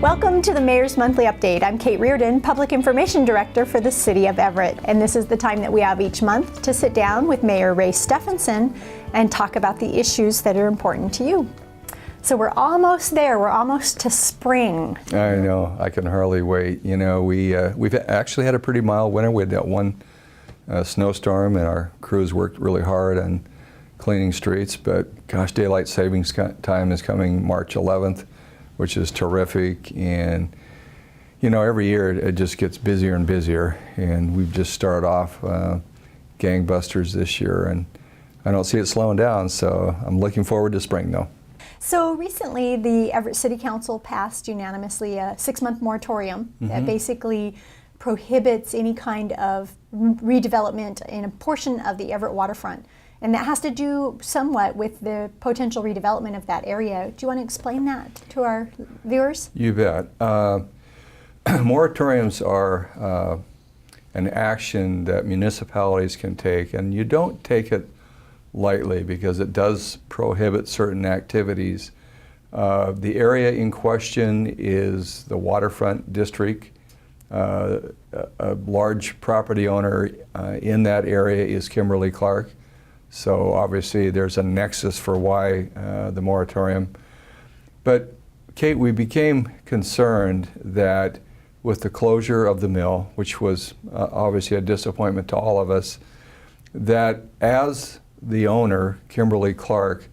Welcome to the Mayor's Monthly Update. I'm Kate Reardon, Public Information Director for the City of Everett. And this is the time that we have each month to sit down with Mayor Ray Stephanson and talk about the issues that are important to you. So we're almost there. We're almost to spring. I know. I can hardly wait. You know, we've actually had a pretty mild winter. We had that one snowstorm, and our crews worked really hard on cleaning streets. But gosh, daylight savings time is coming March 11th, which is terrific. And you know, every year it just gets busier and busier. And we've just started off gangbusters this year, and I don't see it slowing down. So I'm looking forward to spring, though. So recently, the Everett City Council passed unanimously a 6-month moratorium that basically prohibits any kind of redevelopment in a portion of the Everett waterfront. And that has to do somewhat with the potential redevelopment of that area. Do you want to explain that to our viewers? You bet. Moratoriums are an action that municipalities can take, and you don't take it lightly because it does prohibit certain activities. The area in question is the Waterfront district. A large property owner in that area is Kimberly-Clark. So obviously there's a nexus for why the moratorium. But Kate, we became concerned that with the closure of the mill, which was obviously a disappointment to all of us, that as the owner, Kimberly-Clark,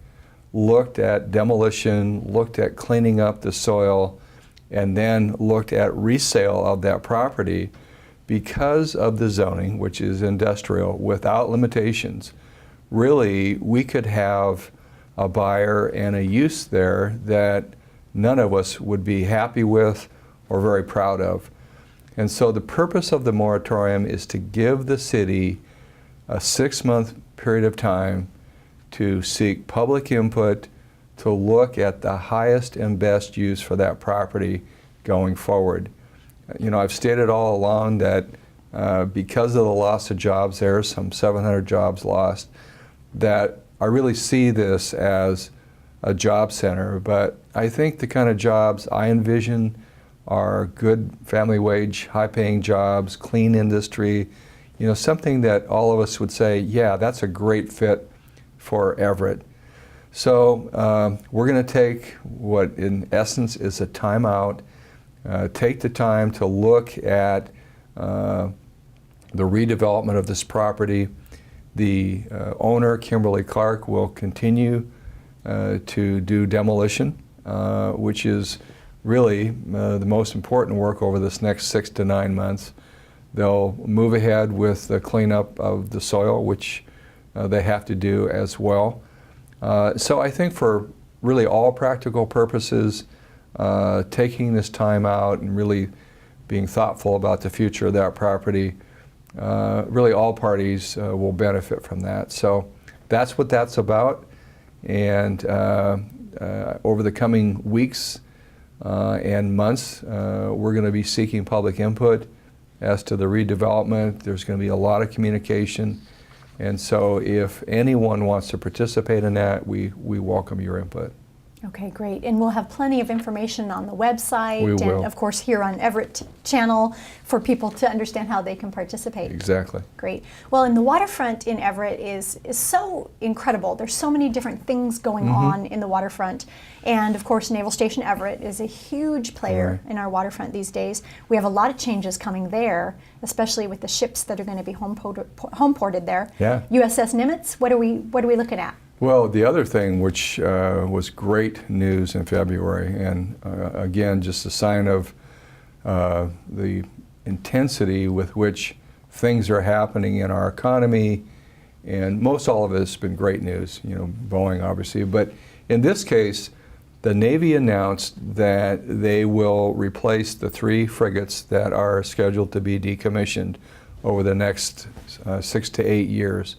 looked at demolition, looked at cleaning up the soil, and then looked at resale of that property, because of the zoning, which is industrial without limitations, really we could have a buyer and a use there that none of us would be happy with or very proud of. And so the purpose of the moratorium is to give the city a 6-month period of time to seek public input, to look at the highest and best use for that property going forward. You know, I've stated all along that because of the loss of jobs there, some 700 jobs lost, that I really see this as a job center. But I think the kind of jobs I envision are good family wage, high-paying jobs, clean industry, you know, something that all of us would say, yeah, that's a great fit for Everett. So we're going to take what in essence is a timeout, take the time to look at the redevelopment of this property. The owner, Kimberly-Clark, will continue to do demolition, which is really the most important work over this next 6 to 9 months. They'll move ahead with the cleanup of the soil, which they have to do as well. So I think for really all practical purposes, taking this time out and really being thoughtful about the future of that property, really all parties will benefit from that. So that's what that's about. And over the coming weeks and months, we're going to be seeking public input as to the redevelopment. There's going to be a lot of communication. And so if anyone wants to participate in that, we welcome your input. Okay, great. And we'll have plenty of information on the website and of course here on Everett channel for people to understand how they can participate. Exactly. Great. Well, and the waterfront in Everett is so incredible. There's so many different things going on in the waterfront. And of course, Naval Station Everett is a huge player in our waterfront these days. We have a lot of changes coming there, especially with the ships that are going to be homeported there. Yeah. USS Nimitz, what are we looking at? Well, the other thing which was great news in February, and again, just a sign of the intensity with which things are happening in our economy, and most all of it has been great news, you know, Boeing obviously, but in this case, the Navy announced that they will replace the 3 frigates that are scheduled to be decommissioned over the next 6 to 8 years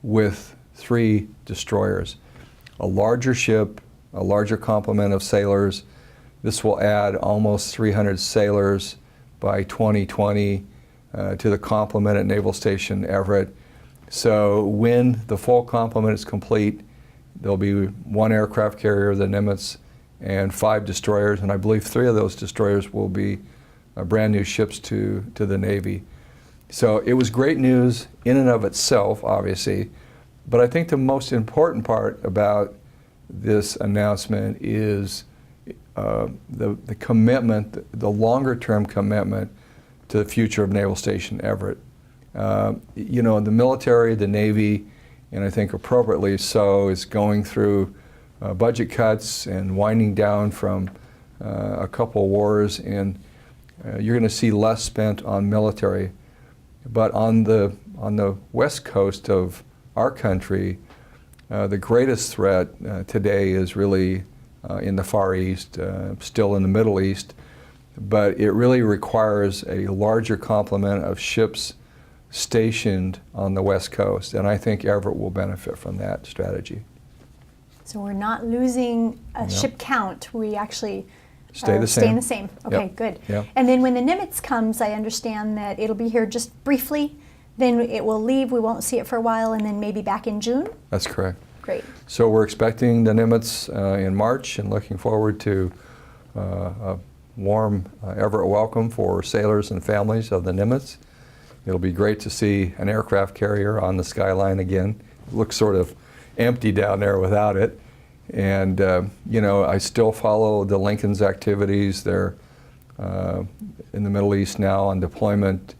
with 3 destroyers. A larger ship, a larger complement of sailors. This will add almost 300 sailors by 2020 to the complement at Naval Station Everett. So when the full complement is complete, there'll be 1 aircraft carrier, the Nimitz, and 5 destroyers, and I believe 3 of those destroyers will be brand new ships to the Navy. So it was great news in and of itself, obviously, but I think the most important part about this announcement is the commitment, the longer-term commitment to the future of Naval Station Everett. You know, the military, the Navy, and I think appropriately so, is going through budget cuts and winding down from a couple of wars, and you're going to see less spent on military. But on the west coast of our country, the greatest threat today is really in the Far East, still in the Middle East, but it really requires a larger complement of ships stationed on the west coast, and I think Everett will benefit from that strategy. So we're not losing a ship count, we actually staying the same. Okay, Yep. good. Yep. And then when the Nimitz comes, I understand that it'll be here just briefly, then it will leave, we won't see it for a while, and then maybe back in June? That's correct. Great. So we're expecting the Nimitz in March and looking forward to a warm Everett welcome for sailors and families of the Nimitz. It'll be great to see an aircraft carrier on the skyline again. It looks sort of empty down there without it. And you know, I still follow the Lincoln's activities. They're in the Middle East now on deployment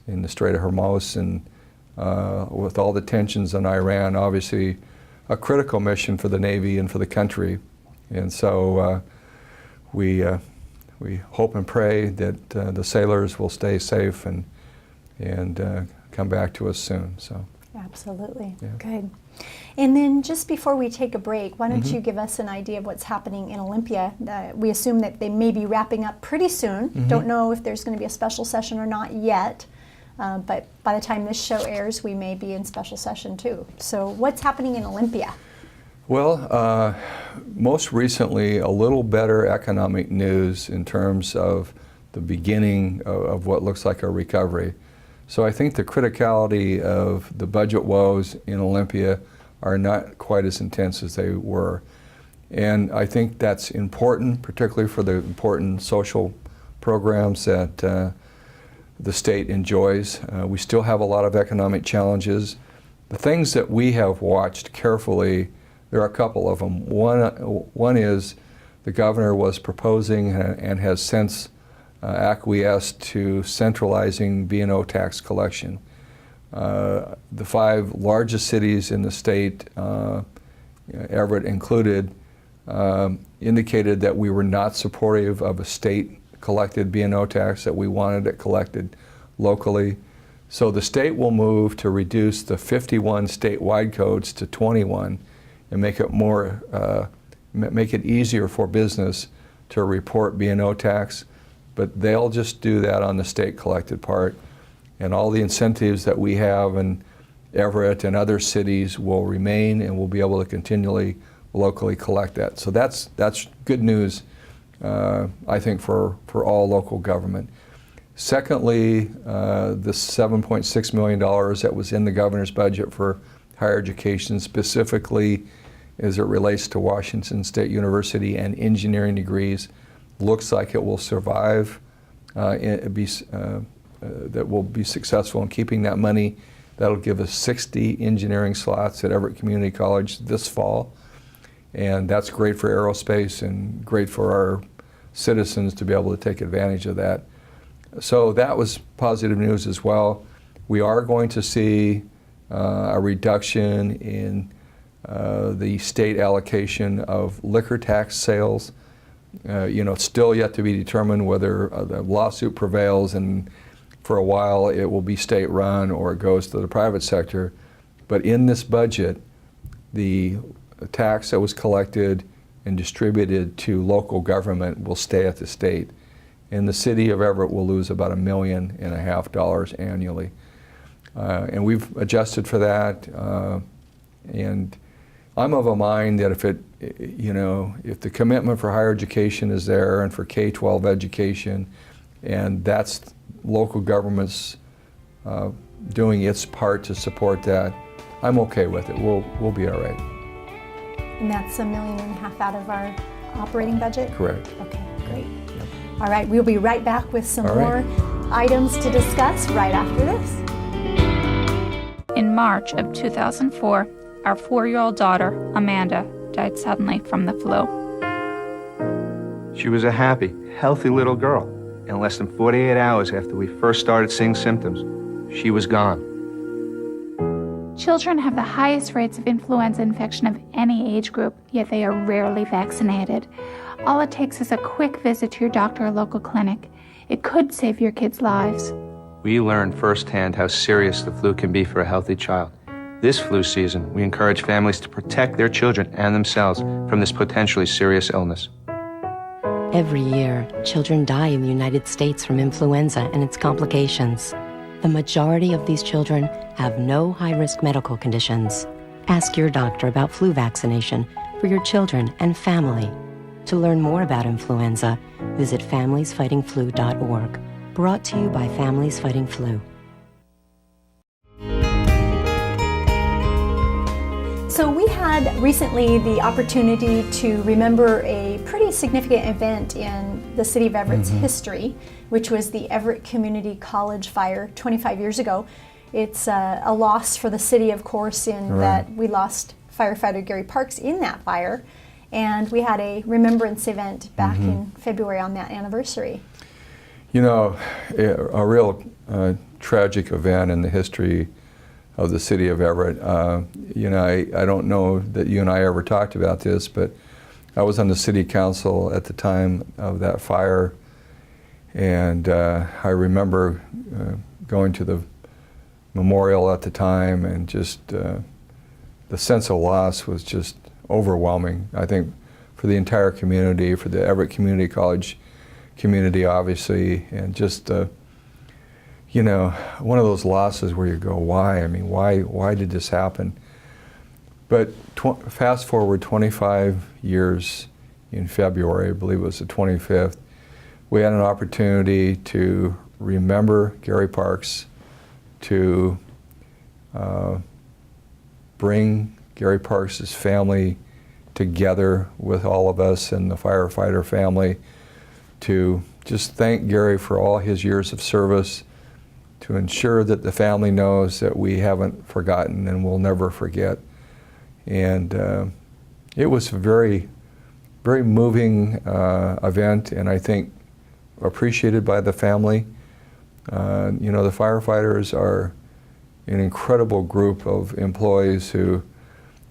in the Strait of Hormuz, and with all the tensions in Iran, obviously a critical mission for the Navy and for the country. And so we hope and pray that the sailors will stay safe and come back to us soon. So. Absolutely. Yeah. Good. And then just before we take a break, why don't you give us an idea of what's happening in Olympia? We assume that they may be wrapping up pretty soon. Don't know if there's going to be a special session or not yet, but by the time this show airs, we may be in special session too. So what's happening in Olympia? Well, most recently, a little better economic news in terms of the beginning of what looks like a recovery. So I think the criticality of the budget woes in Olympia are not quite as intense as they were. And I think that's important, particularly for the important social programs that the state enjoys. We still have a lot of economic challenges. The things that we have watched carefully, there are a couple of them. One is the governor was proposing and has since acquiesced to centralizing B&O tax collection. The 5 largest cities in the state, Everett included, indicated that we were not supportive of a state-collected B&O tax, that we wanted it collected locally. So the state will move to reduce the 51 statewide codes to 21 and make it easier for business to report B&O tax. But they'll just do that on the state-collected part, and all the incentives that we have in Everett and other cities will remain, and we'll be able to continually locally collect that. So that's good news, I think, for all local government. Secondly, the $7.6 million that was in the governor's budget for higher education, specifically as it relates to Washington State University and engineering degrees, looks like it will survive, that will be successful in keeping that money. That'll give us 60 engineering slots at Everett Community College this fall. And that's great for aerospace and great for our citizens to be able to take advantage of that. So that was positive news as well. We are going to see a reduction in the state allocation of liquor tax sales. You know, it's still yet to be determined whether the lawsuit prevails, and for a while it will be state-run or it goes to the private sector. But in this budget, the tax that was collected and distributed to local government will stay at the state. And the city of Everett will lose about $1.5 million annually. And we've adjusted for that. And I'm of a mind that if the commitment for higher education is there and for K-12 education, and that's local governments doing its part to support that, I'm okay with it. We'll be all right. And that's $1.5 million out of operating budget? Correct. Okay, great. Yep. All right, we'll be right back with some All more right. items to discuss right after this. In March of 2004, our 4-year-old daughter, Amanda, died suddenly from the flu. She was a happy, healthy little girl. And less than 48 hours after we first started seeing symptoms, she was gone. Children have the highest rates of influenza infection of any age group, yet they are rarely vaccinated. All it takes is a quick visit to your doctor or local clinic. It could save your kids' lives. We learned firsthand how serious the flu can be for a healthy child. This flu season, we encourage families to protect their children and themselves from this potentially serious illness. Every year, children die in the United States from influenza and its complications. The majority of these children have no high-risk medical conditions. Ask your doctor about flu vaccination for your children and family. To learn more about influenza, visit familiesfightingflu.org. Brought to you by Families Fighting Flu. So we had recently the opportunity to remember a pretty significant event in the City of Everett's history, which was the Everett Community College fire 25 years ago. It's a loss for the city, of course, in that we lost firefighter Gary Parks in that fire, and we had a remembrance event back in February on that anniversary. You know, a real tragic event in the history of the City of Everett. You know, I don't know that you and I ever talked about this, but I was on the City Council at the time of that fire, and I remember going to the memorial at the time, and just the sense of loss was just overwhelming. I think for the entire community, for the Everett Community College community, obviously, and just you know, one of those losses where you go, why? I mean, why did this happen? But fast forward 25 years in February, I believe it was the 25th, we had an opportunity to remember Gary Parks, to bring Gary Parks' family together with all of us and the firefighter family, to just thank Gary for all his years of service, to ensure that the family knows that we haven't forgotten and will never forget. And it was a very, very moving event, and I think appreciated by the family. You know, the firefighters are an incredible group of employees who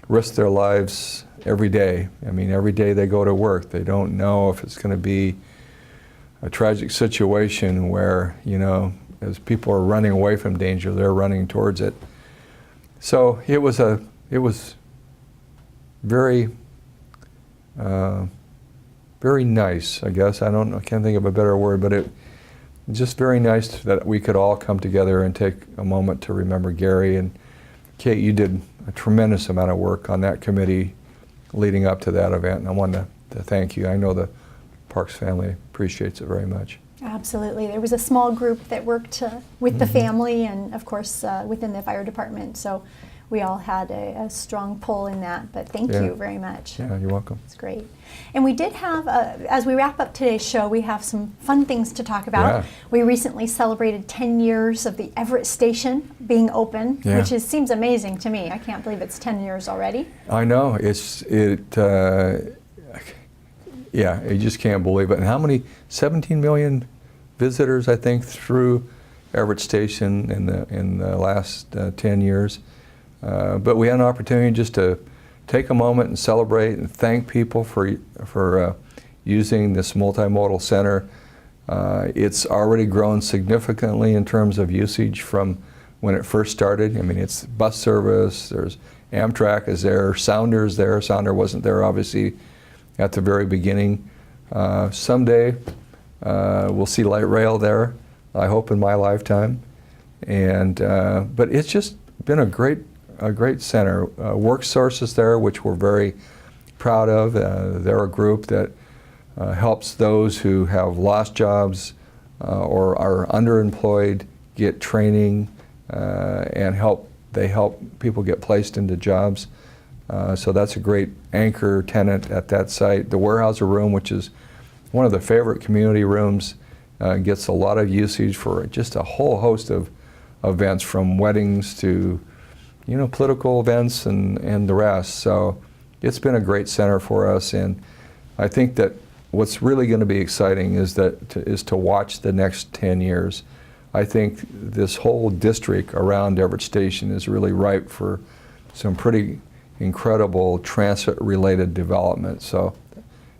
risk their lives every day. I mean, every day they go to work. They don't know if it's going to be a tragic situation where, you know, as people are running away from danger, they're running towards it. So it was very, very nice, I guess. I can't think of a better word, but it just very nice that we could all come together and take a moment to remember Gary. And Kate, you did a tremendous amount of work on that committee leading up to that event, and I wanted to thank you. I know the Parks family appreciates it very much. Absolutely. There was a small group that worked with the family and, of course, within the fire department. So we all had a strong pull in that. But thank you very much. Yeah, you're welcome. It's great. And we did have, as we wrap up today's show, we have some fun things to talk about. Yeah. We recently celebrated 10 years of the Everett Station being open, which seems amazing to me. I can't believe it's 10 years already. I know. Yeah, you just can't believe it. And how many? 17 million visitors, I think, through Everett Station in the last 10 years. But we had an opportunity just to take a moment and celebrate and thank people for using this multimodal center. It's already grown significantly in terms of usage from when it first started. I mean, it's bus service. There's Amtrak is there. Sounder is there. Sounder wasn't there, obviously, at the very beginning. Someday we'll see light rail there, I hope in my lifetime. And but it's just been a great center. Work Source is there, which we're very proud of. They're a group that helps those who have lost jobs or are underemployed get training and they help people get placed into jobs. So that's a great anchor tenant at that site. The Weyerhaeuser Room, which is one of the favorite community rooms, gets a lot of usage for just a whole host of events, from weddings to, political events and the rest. So it's been a great center for us, and I think that what's really going to be exciting is to watch the next 10 years. I think this whole district around Everett Station is really ripe for some pretty incredible transit-related development. So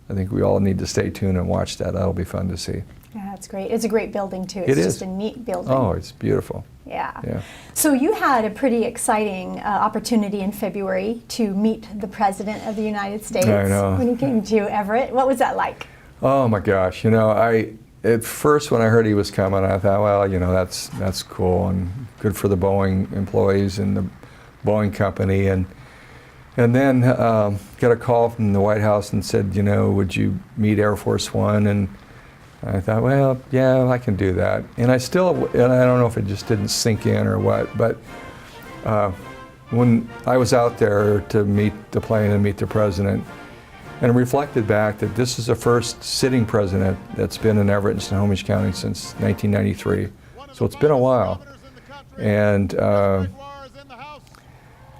I think we all need to stay tuned and watch that. That'll be fun to see. Yeah, that's great. It's a great building too. It It's is. just a neat building. Oh, it's beautiful. Yeah. So you had a pretty exciting opportunity in February to meet the President of the United States I know. when he came to Everett. What was that like? Oh my gosh! At first when I heard he was coming, I thought, well, that's cool and good for the Boeing employees and the Boeing company, and then got a call from the White House and said, would you meet Air Force One? And I thought, well, yeah, I can do that. And I don't know if it just didn't sink in or what, but when I was out there to meet the plane and meet the president, and reflected back that this is the first sitting president that's been in Everett and Snohomish County since 1993. So it's been a while. And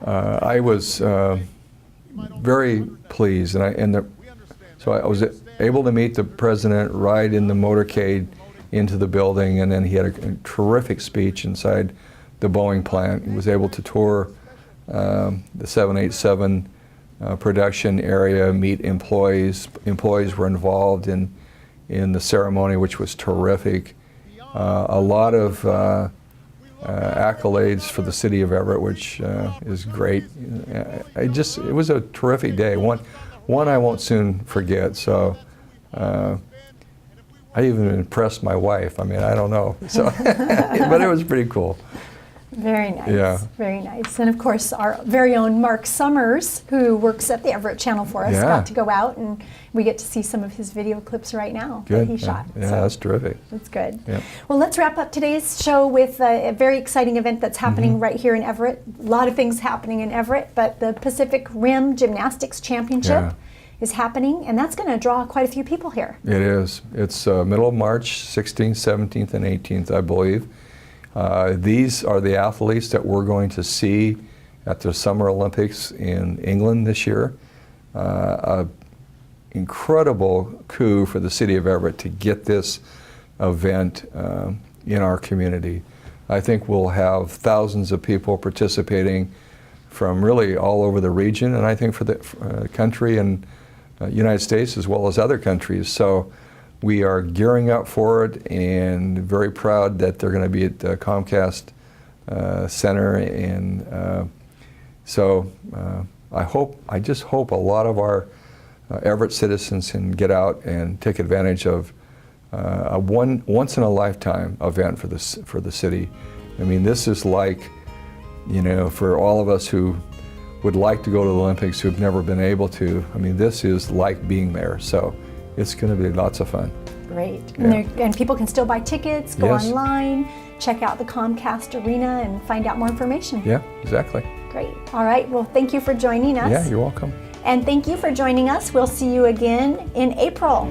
I was very pleased, so I was able to meet the president, ride in the motorcade into the building, and then he had a terrific speech inside the Boeing plant. He was able to tour the 787 production area, meet employees. Employees were involved in the ceremony, which was terrific. A lot of accolades for the City of Everett, which is great. It was a terrific day. One I won't soon forget. So I even impressed my wife. I don't know. So, but it was pretty cool. Very nice. Yeah. Very nice. And of course, our very own Mark Summers, who works at the Everett Channel for us, Yeah. got to go out, and we get to see some of his video clips right now Good. that he shot. Yeah, So that's terrific. that's good. Yeah. Well, let's wrap up today's show with a very exciting event that's happening right here in Everett. A lot of things happening in Everett, but the Pacific Rim Gymnastics Championship Yeah. is happening, and that's going to draw quite a few people here. It is. It's middle of March, 16th, 17th, and 18th, I believe. These are the athletes that we're going to see at the Summer Olympics in England this year. Incredible coup for the City of Everett to get this event in our community. I think we'll have thousands of people participating from really all over the region, and I think for the country and United States as well as other countries. So we are gearing up for it, and very proud that they're going to be at the Comcast Center. And I just hope a lot of our Everett citizens can get out and take advantage of a once in a lifetime event for the city. This is like, for all of us who would like to go to the Olympics who've never been able to. This is like being there. So it's going to be lots of fun. Great. Yeah. And people can still buy tickets, go Yes. online, check out the Comcast Arena, and find out more information. Yeah, exactly. Great. All right. Well, thank you for joining us. Yeah, you're welcome. And thank you for joining us. We'll see you again in April.